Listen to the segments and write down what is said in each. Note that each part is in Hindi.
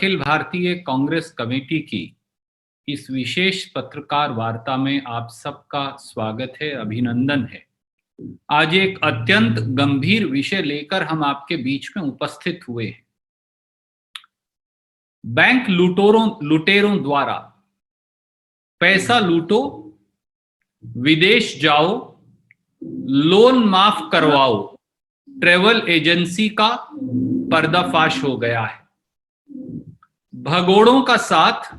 अखिल भारतीय कांग्रेस कमेटी की इस विशेष पत्रकार वार्ता में आप सबका स्वागत है, अभिनंदन है। आज एक अत्यंत गंभीर विषय लेकर हम आपके बीच में उपस्थित हुए हैं। बैंक लुटेरों द्वारा पैसा लूटो, विदेश जाओ, लोन माफ करवाओ, ट्रैवल एजेंसी का पर्दाफाश हो गया है। भगोड़ों का साथ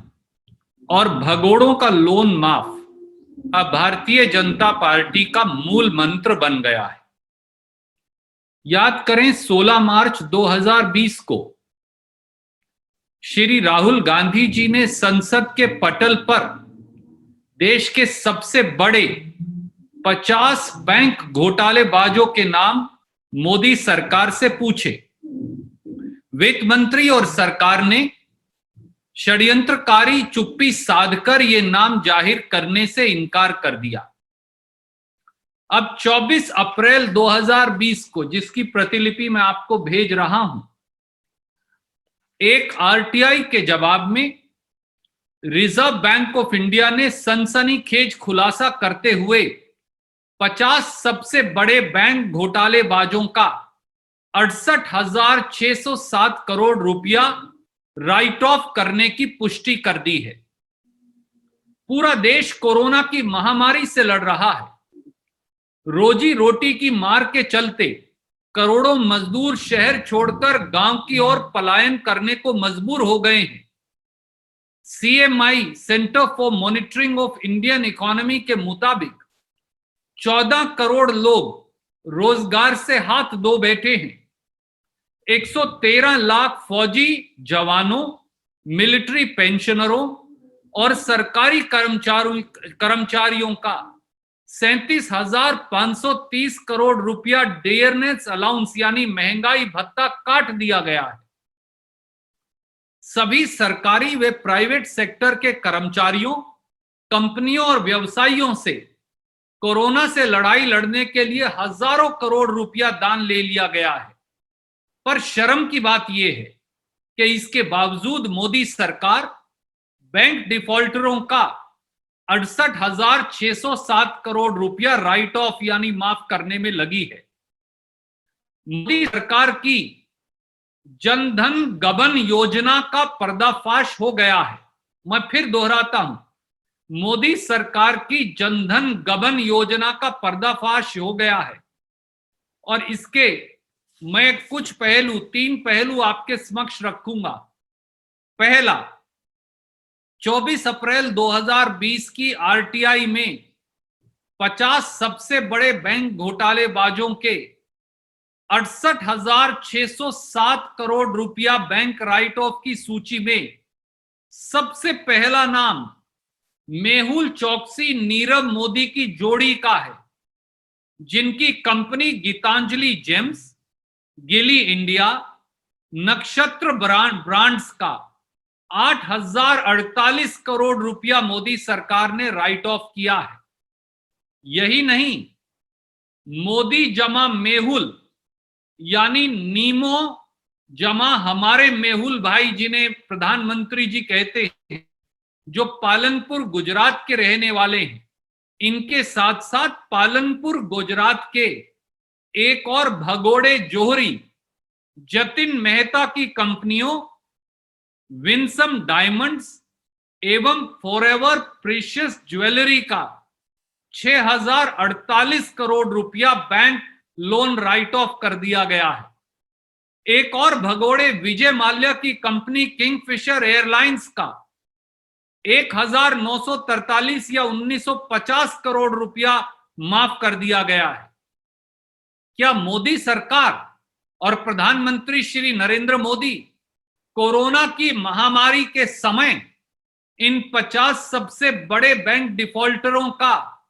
और भगोड़ों का लोन माफ अब भारतीय जनता पार्टी का मूल मंत्र बन गया है। याद करें, 16 मार्च 2020 को श्री राहुल गांधी जी ने संसद के पटल पर देश के सबसे बड़े 50 बैंक घोटालेबाजों के नाम मोदी सरकार से पूछे। वित्त मंत्री और सरकार ने षड्यंत्रकारी चुप्पी साधकर ये नाम जाहिर करने से इनकार कर दिया। अब 24 अप्रैल 2020 को, जिसकी प्रतिलिपि मैं आपको भेज रहा हूं, एक आरटीआई के जवाब में रिजर्व बैंक ऑफ इंडिया ने सनसनीखेज खुलासा करते हुए 50 सबसे बड़े बैंक घोटालेबाजों का 68,607 करोड़ रुपया राइट ऑफ करने की पुष्टि कर दी है। पूरा देश कोरोना की महामारी से लड़ रहा है। रोजी रोटी की मार के चलते करोड़ों मजदूर शहर छोड़कर गांव की ओर पलायन करने को मजबूर हो गए हैं। CMI, centre for monitoring of Indian economy के मुताबिक 14 करोड़ लोग रोजगार से हाथ धो बैठे हैं। 113 लाख फौजी जवानों, मिलिट्री पेंशनरों और सरकारी कर्मचारियों का 37,530 करोड़ रुपया डियरनेस अलाउंस यानी महंगाई भत्ता काट दिया गया है। सभी सरकारी व प्राइवेट सेक्टर के कर्मचारियों, कंपनियों और व्यवसायियों से कोरोना से लड़ाई लड़ने के लिए हजारों करोड़ रुपया दान ले लिया गया है। पर शर्म की बात यह है कि इसके बावजूद मोदी सरकार बैंक डिफॉल्टरों का 68,607 करोड़ रुपया राइट ऑफ यानी माफ करने में लगी है। मोदी सरकार की जनधन गबन योजना का पर्दाफाश हो गया है। मैं फिर दोहराता हूं, मोदी सरकार की जनधन गबन योजना का पर्दाफाश हो गया है। और इसके मैं कुछ पहलू, 3 पहलू आपके समक्ष रखूंगा। पहला, 24 अप्रैल 2020 की आरटीआई में 50 सबसे बड़े बैंक घोटालेबाजों के 68,607 करोड़ रुपया बैंक राइट ऑफ की सूची में सबसे पहला नाम मेहुल चोकसी, नीरव मोदी की जोड़ी का है, जिनकी कंपनी गीतांजलि जेम्स, गिली इंडिया, नक्षत्र ब्रांड्स का 8,048 करोड़ रुपया मोदी सरकार ने राइट ऑफ किया है। यही नहीं, मोदी जमा मेहुल यानी नीमो जमा हमारे मेहुल भाई, जिन्हें प्रधानमंत्री जी कहते हैं, जो पालनपुर गुजरात के रहने वाले हैं, इनके साथ साथ पालनपुर गुजरात के एक और भगोड़े जोहरी जतिन मेहता की कंपनियों विंसम डायमंड्स एवं फॉरएवर प्रीशियस ज्वेलरी का 6,048 करोड़ रुपया बैंक लोन राइट ऑफ कर दिया गया है। एक और भगोड़े विजय माल्या की कंपनी किंगफिशर एयरलाइंस का 1,943 या 1,950 करोड़ रुपया माफ कर दिया गया है। क्या मोदी सरकार और प्रधानमंत्री श्री नरेंद्र मोदी कोरोना की महामारी के समय इन 50 सबसे बड़े बैंक डिफॉल्टरों का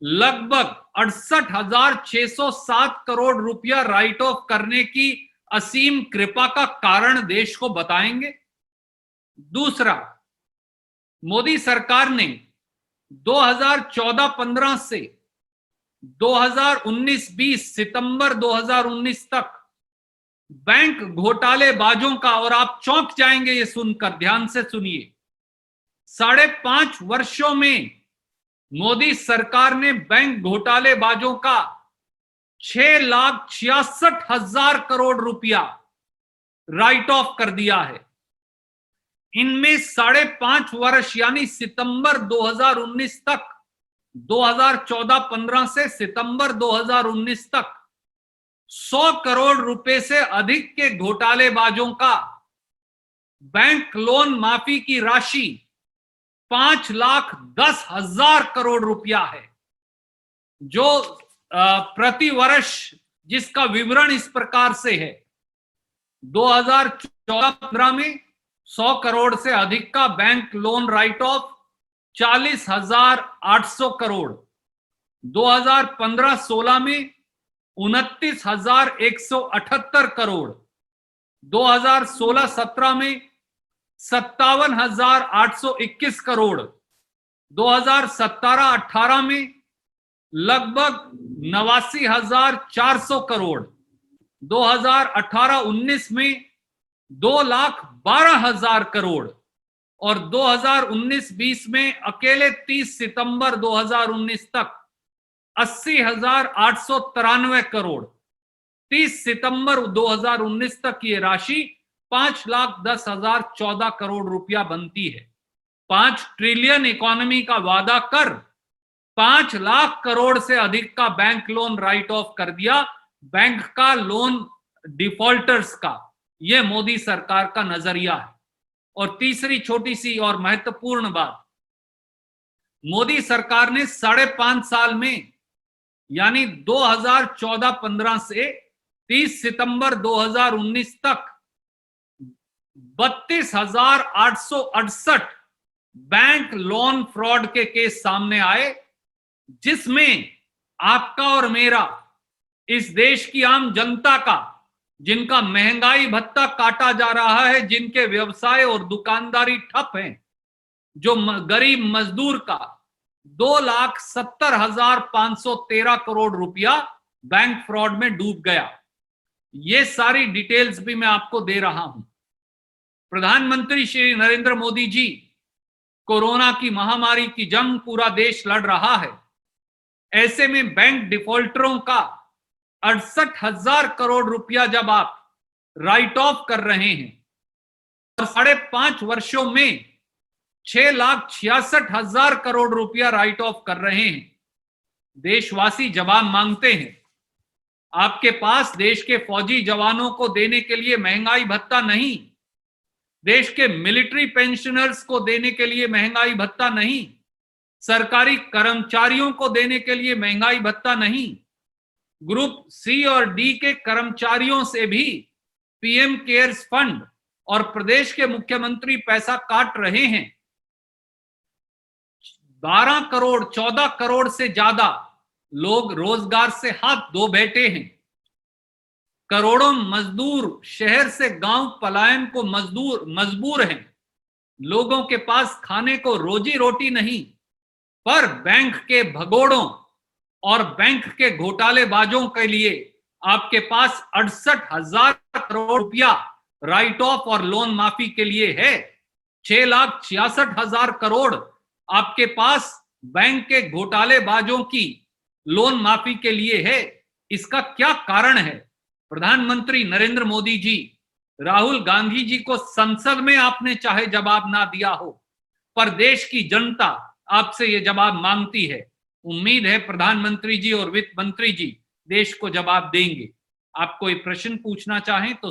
लगभग 68,607 करोड़ रुपया राइट ऑफ करने की असीम कृपा का कारण देश को बताएंगे? दूसरा, मोदी सरकार ने 2014-15 से 2019-20 सितंबर 2019 तक बैंक घोटालेबाजों का, और आप चौंक जाएंगे ये सुनकर, ध्यान से सुनिए, 5.5 वर्षों में मोदी सरकार ने बैंक घोटालेबाजों का 6,66,000 करोड़ रुपया राइट ऑफ कर दिया है। इनमें 5.5 वर्ष यानी सितंबर 2019 तक, 2014-15 से सितंबर 2019 तक 100 करोड़ रुपए से अधिक के घोटालेबाजों का बैंक लोन माफी की राशि 5,10,000 करोड़ रुपया है, जो प्रति वर्ष, जिसका विवरण इस प्रकार से है। 2014-15 में 100 करोड़ से अधिक का bank loan right of 40,800 crore, 2015-16 में 29,178 करोड़, 2016-17 में 57,821 करोड़, 2017-18 में लगभग 89,400 करोड़, 2018-19 में 2,12,000 करोड़, और 2019-20 में अकेले 30 सितंबर 2019 तक 80,893 करोड़। 30 सितंबर 2019 तक ये राशि 5,10,014 करोड़ रुपया बनती है। 5 ट्रिलियन इकोनॉमी का वादा कर 5 लाख करोड़ से अधिक का बैंक लोन राइट ऑफ कर दिया, बैंक का लोन डिफॉल्टर्स का। यह मोदी सरकार का नजरिया है। और तीसरी छोटी सी और महत्वपूर्ण बात, मोदी सरकार ने 5.5 साल में यानी 2014-15 से 30 सितंबर 2019 तक 32,868 बैंक लोन फ्रॉड के केस सामने आए, जिसमें आपका और मेरा, इस देश की आम जनता का, जिनका महंगाई भत्ता काटा जा रहा है, जिनके व्यवसाय और दुकानदारी ठप हैं, जो गरीब मजदूर का 2,70,513 करोड़ रुपया बैंक फ्रॉड में डूब गया। ये सारी डिटेल्स भी मैं आपको दे रहा हूं। प्रधानमंत्री श्री नरेंद्र मोदी जी, कोरोना की महामारी की जंग पूरा देश लड़ रहा है। ऐसे में बैंक डिफॉल्टरों का 68,000 करोड़ रुपया जब आप राइट ऑफ कर रहे हैं और 5.5 वर्षों में 6,66,000 करोड़ रुपया राइट ऑफ कर रहे हैं, देशवासी जवाब मांगते हैं। आपके पास देश के फौजी जवानों को देने के लिए महंगाई भत्ता नहीं, देश के मिलिट्री पेंशनर्स को देने के लिए महंगाई भत्ता नहीं, सरकारी कर्मचारियों को देने के लिए महंगाई भत्ता नहीं, ग्रुप सी और डी के कर्मचारियों से भी पीएम केयर्स फंड और प्रदेश के मुख्यमंत्री पैसा काट रहे हैं। 12 करोड़ 14 करोड़ से ज्यादा लोग रोजगार से हाथ धो बैठे हैं। करोड़ों मजदूर शहर से गांव पलायन को मजबूर हैं। लोगों के पास खाने को रोजी रोटी नहीं, पर बैंक के भगोड़ों और बैंक के घोटालेबाजों के लिए आपके पास 68,000 करोड़ रुपया राइट ऑफ और लोन माफी के लिए है। 6,66,000 करोड़ आपके पास बैंक के घोटालेबाजों की लोन माफी के लिए है। इसका क्या कारण है? प्रधानमंत्री नरेंद्र मोदी जी, राहुल गांधी जी को संसद में आपने चाहे जवाब ना दिया हो, पर देश की जनता आपसे ये जवाब मांगती है। उम्मीद है प्रधानमंत्री जी और वित्त मंत्री जी देश को जवाब देंगे। आप कोई प्रश्न पूछना चाहें तो